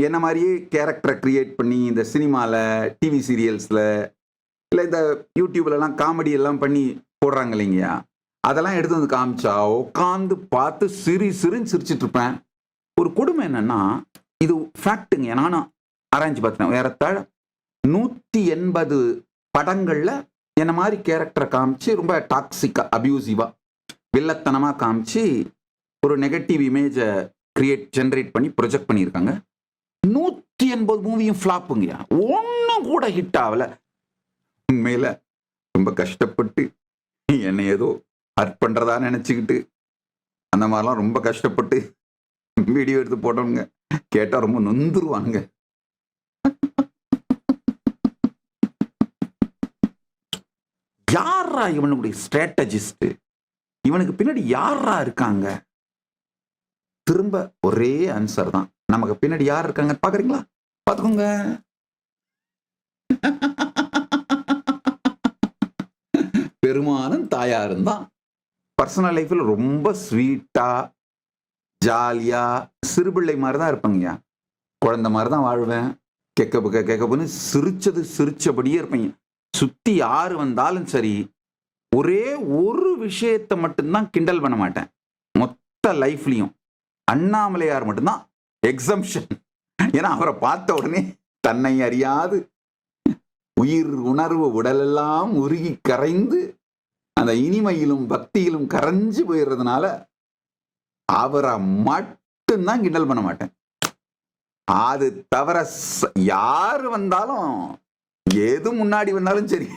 என்ன மாதிரியே கேரக்டரை கிரியேட் பண்ணி இந்த சினிமாவில், டிவி சீரியல்ஸில், இல்லை இந்த யூடியூப்லலாம் காமெடி எல்லாம் பண்ணி போடுறாங்க இல்லைங்கய்யா, அதெல்லாம் எடுத்து வந்து காமிச்சா உட்காந்து பார்த்து சிரின்னு சிரிச்சிட்டு இருப்பேன். ஒரு கொடுமை என்னன்னா, இது ஃபேக்ட்டுங்க, நானும் ஆராய்ச்சி பார்த்தேன். ஏறத்தாழ 180 படங்களில் என்ன மாதிரி கேரக்டரை காமிச்சு ரொம்ப டாக்ஸிக்காக, அபியூசிவாக, வில்லத்தனமாக காமிச்சு ஒரு நெகட்டிவ் இமேஜை ஜென்ரேட் பண்ணி ப்ரொஜெக்ட் பண்ணியிருக்காங்க. 180 மூவியும் ஃப்ளாப்புங்கய்யா, ஒன்றும் கூட ஹிட் ஆகலை. உண்மையில் ரொம்ப கஷ்டப்பட்டு என்னை ஏதோ ஹர்ட் பண்ணுறதா நினச்சிக்கிட்டு அந்த மாதிரிலாம் ரொம்ப கஷ்டப்பட்டு வீடியோ எடுத்து போட்டவங்க கேட்டால் ரொம்ப நொந்துருவாங்க. யாரா இவனுடைய ஸ்ட்ராட்டஜிஸ்ட்? இவனுக்கு பின்னாடி யாரா இருக்காங்க? திரும்ப ஒரே ஆன்சர் தான். நமக்கு பின்னாடி யார் இருக்காங்க பாக்குறீங்களா? பாத்துக்கோங்க. பெருமானும் தாயாரும் தான். பர்சனல் லைஃப்ல ரொம்ப ஸ்வீட்டா, ஜாலியா, சிறுபிள்ளை மாதிரி தான் இருப்பாங்க. குழந்தை மாதிரி தான் வாழ்வேன். கேக்கப்புன்னு சிரிச்சபடியே இருப்பீங்க. சுத்தி யாரு வந்தாலும் சரி, ஒரே ஒரு விஷயத்தை மட்டும்தான் கிண்டல் பண்ண மாட்டேன். மொத்த லைஃப்லயும் அண்ணாமலையார் மட்டும்தான் எக்ஸம்ஷன். ஏன்னா அவரை பார்த்த உடனே தன்னை அறியாது உயிர் உணர்வு உடலெல்லாம் உருகி கரைந்து அந்த இனிமையிலும் பக்தியிலும் கரைஞ்சு போயிடுறதுனால அவரை மட்டும்தான் கிண்டல் பண்ண மாட்டேன். அது தவிர யாரு வந்தாலும், எது முன்னாடி வந்தாலும் சரி,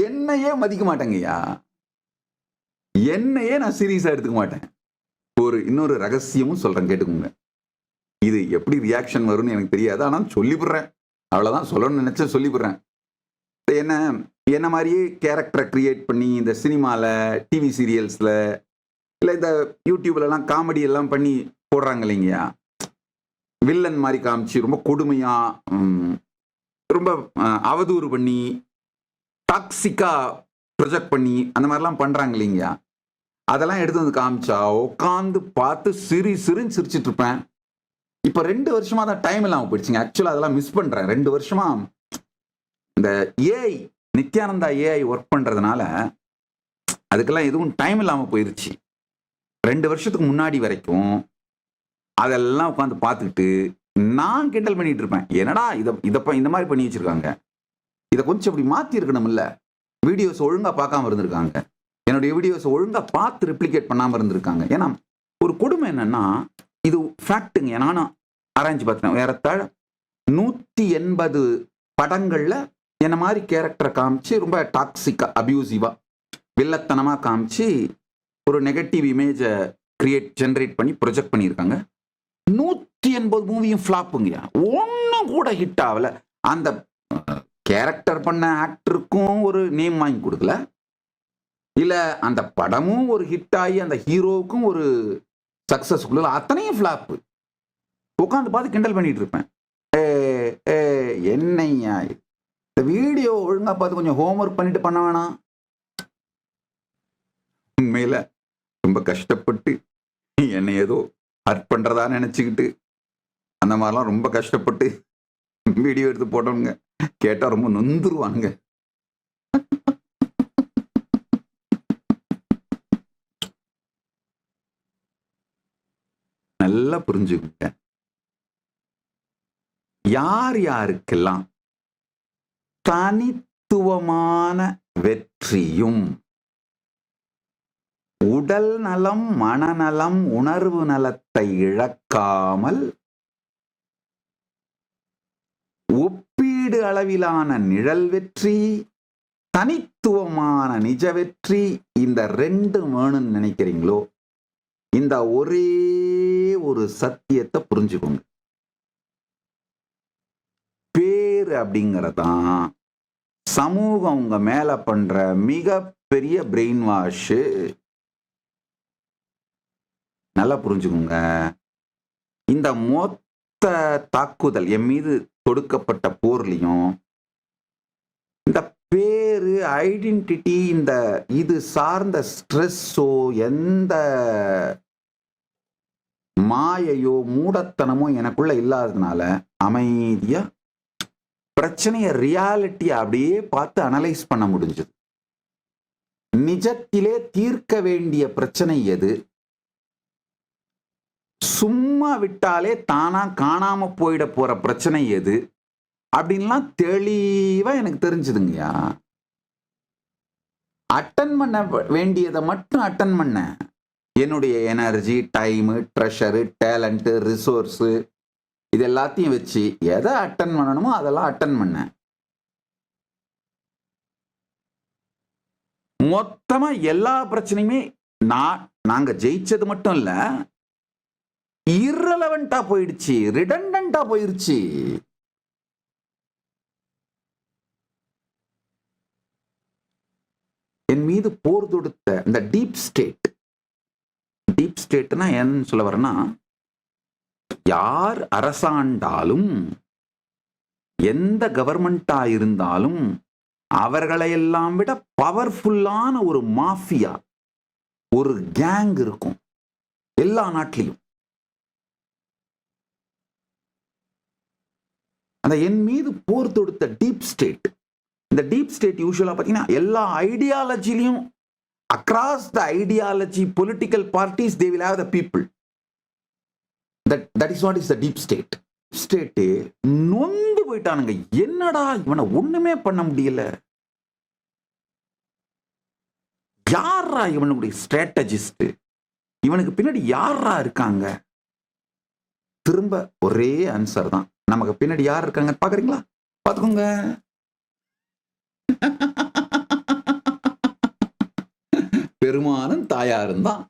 என்னையே மதிக்க மாட்டேங்கய்யா. என்னையே நான் சீரியஸா எடுத்துக்க மாட்டேன். இன்னொரு ரகசியமும் சொல்றேன், கேட்டுக்கோங்க. இது எப்படி ரியாக்ஷன் வரும்னு எனக்கு தெரியாது, ஆனால் சொல்லிவிடுறேன். அவ்வளவுதான், சொல்லணும்னு நினைச்ச சொல்லிவிடுறேன். என்ன மாதிரியே கேரக்டரை கிரியேட் பண்ணி இந்த சினிமாவில், டிவி சீரியல்ஸில், இல்லை இந்த யூடியூப்லலாம் காமெடி எல்லாம் பண்ணி போடுறாங்க இல்லைங்கய்யா, வில்லன் மாதிரி காமிச்சு ரொம்ப கொடுமையா, ரொம்ப அவதூறு பண்ணி, டாக்ஸிக்கா ப்ரொஜெக்ட் பண்ணி அந்த மாதிரிலாம் பண்றாங்க இல்லைங்கய்யா, அதெல்லாம் எடுத்து வந்து காமிச்சா உட்காந்து பார்த்து சிரின்னு சிரிச்சிட்டு இருப்பேன். இப்ப 2 வருஷமா தான் டைம் இல்லாம போயிடுச்சுங்க. ஆக்சுவலா அதெல்லாம் மிஸ் பண்றேன். 2 வருஷமா இந்த ஏஐ, நித்யானந்தா ஏஐ ஒர்க் பண்றதுனால அதுக்கெல்லாம் எதுவும் டைம் இல்லாம போயிருச்சு. 2 வருஷத்துக்கு முன்னாடி வரைக்கும் அதெல்லாம் உட்காந்து பார்த்துக்கிட்டு நான் கிண்டல் பண்ணிட்டு இருப்பேன். என்னடா இதப்ப இந்த மாதிரி பண்ணி வச்சிருக்காங்க, இதை கொஞ்சம் இப்படி மாத்தி இருக்கணும் இல்ல, வீடியோஸ் ஒழுங்கா பார்க்காம இருந்திருக்காங்க, என்னுடைய வீடியோஸ் ஒழுங்கா பார்த்து ரிப்ளிகேட் பண்ணாம இருந்திருக்காங்க. ஏன்னா ஒரு கொடுமை என்னன்னா, இது ஃபேக்ட்டுங்க, நானும் ஆராய்ச்சி பார்த்தேன். ஏறத்தாழ 180 படங்கள்ல என்ன மாதிரி கேரக்டரை காமிச்சு ரொம்ப டாக்ஸிக்கா, அபியூசிவா, வில்லத்தனமா காமிச்சு ஒரு நெகட்டிவ் இமேஜை ஜென்ரேட் பண்ணி ப்ரொஜெக்ட் பண்ணியிருக்காங்க. 180 மூவியும் ஃப்ளாப்புங்கய்யா, ஒன்றும் கூட ஹிட் ஆகல. அந்த கேரக்டர் பண்ண ஆக்டருக்கும் ஒரு நேம் வாங்கி கொடுக்கல, இல்ல அந்த படமும் ஒரு ஹிட் ஆகி அந்த ஹீரோவுக்கும் ஒரு சக்சஸ் கொடுக்கல. அத்தனையும் ஃப்ளாப்பு. உட்காந்து பார்த்து கிண்டல் பண்ணிட்டு இருப்பேன். என்னையா இந்த வீடியோ ஒழுங்கா பார்த்து கொஞ்சம் ஹோம்ஒர்க் பண்ணிட்டு பண்ண வேணாம்? உண்மையில ரொம்ப கஷ்டப்பட்டு என்னை ஏதோ ஹர்ட் பண்றதா நினைச்சுக்கிட்டு அந்த மாதிரிலாம் ரொம்ப கஷ்டப்பட்டு வீடியோ எடுத்து போட்டவங்க கேட்டா ரொம்ப நொந்துருவாங்க. நல்லா புரிஞ்சுக்கங்க. யார் யாருக்கெல்லாம் தனித்துவமான வெற்றியும் உடல் நலம், மனநலம், உணர்வு நலத்தை இழக்காமல் ஒப்பீடு அளவிலான நிழல் வெற்றி, தனித்துவமான நிஜ வெற்றி, இந்த 2 வேணும்னு நினைக்கிறீங்களோ, இந்த ஒரே ஒரு சத்தியத்தை புரிஞ்சுக்கோங்க. பேரு அப்படிங்கறதான் சமூகம் உங்க மேல பண்ற மிகப்பெரிய பிரெயின் வாஷ். நல்லா புரிஞ்சுக்கோங்க. இந்த மொத்த தாக்குதல் என் மீது தொடுக்கப்பட்ட போர்லையும் இந்த பேரு, ஐடென்டிட்டி, இது சார்ந்த ஸ்ட்ரெஸ்ஸோ, எந்த மாயையோ மூடத்தனமோ எனக்குள்ள இல்லாததுனால அமைதியா பிரச்சனைய ரியாலிட்டியை அப்படியே பார்த்து அனலைஸ் பண்ண முடிஞ்சது. நிஜத்திலே தீர்க்க வேண்டிய பிரச்சனை எது, சும்மா விட்டாலே தானா காணாம போயிட போற பிரச்சனை எது அப்படின்லாம் தெளிவா எனக்கு தெரிஞ்சுதுங்கய்யா. அட்டன் பண்ண வேண்டியதை மட்டும் அட்டன் பண்ண. என்னுடைய energy, time, treasure, talent, resource இது எல்லாத்தையும் வச்சு எதை அட்டன் பண்ணணுமோ அதெல்லாம் அட்டன் பண்ண. மொத்தமா எல்லா பிரச்சனையுமே நாங்க ஜெயிச்சது மட்டும் இல்ல, irrelevant போயிடுச்சு, ரிடண்டன்டா போயிருச்சு. என் மீது போர் தொடுத்த இந்த டீப் ஸ்டேட்னா என்ன சொல்ல வரேன்னா, யார் அரசாண்டாலும் எந்த கவர்மெண்டா இருந்தாலும் அவர்களையெல்லாம் விட பவர்ஃபுல்லான ஒரு மாஃபியா, ஒரு கேங் இருக்கும் எல்லா நாட்டிலையும். அந்த என் மீது போர் தொடுத்த டீப் ஸ்டேட், இந்த டீப் ஸ்டேட் யூசுவலா பார்த்தீங்கன்னா எல்லா ஐடியாலஜிலையும், across the ideology political parties they will have the people. That is what is the deep state. State நொந்து போயிட்டானுங்க. என்னடா இவனை ஒண்ணுமே பண்ண முடியல, யாரா இவனுடைய ஸ்ட்ராட்டஜிஸ்ட், இவனுக்கு பின்னாடி யாரா இருக்காங்க? திரும்ப ஒரே ஆன்சர் தான், நமக்கு பின்னாடி யார் இருக்காங்க பாக்குறீங்களா, பாத்துக்கோங்க. பெருமானும் தாயாரும் தான்.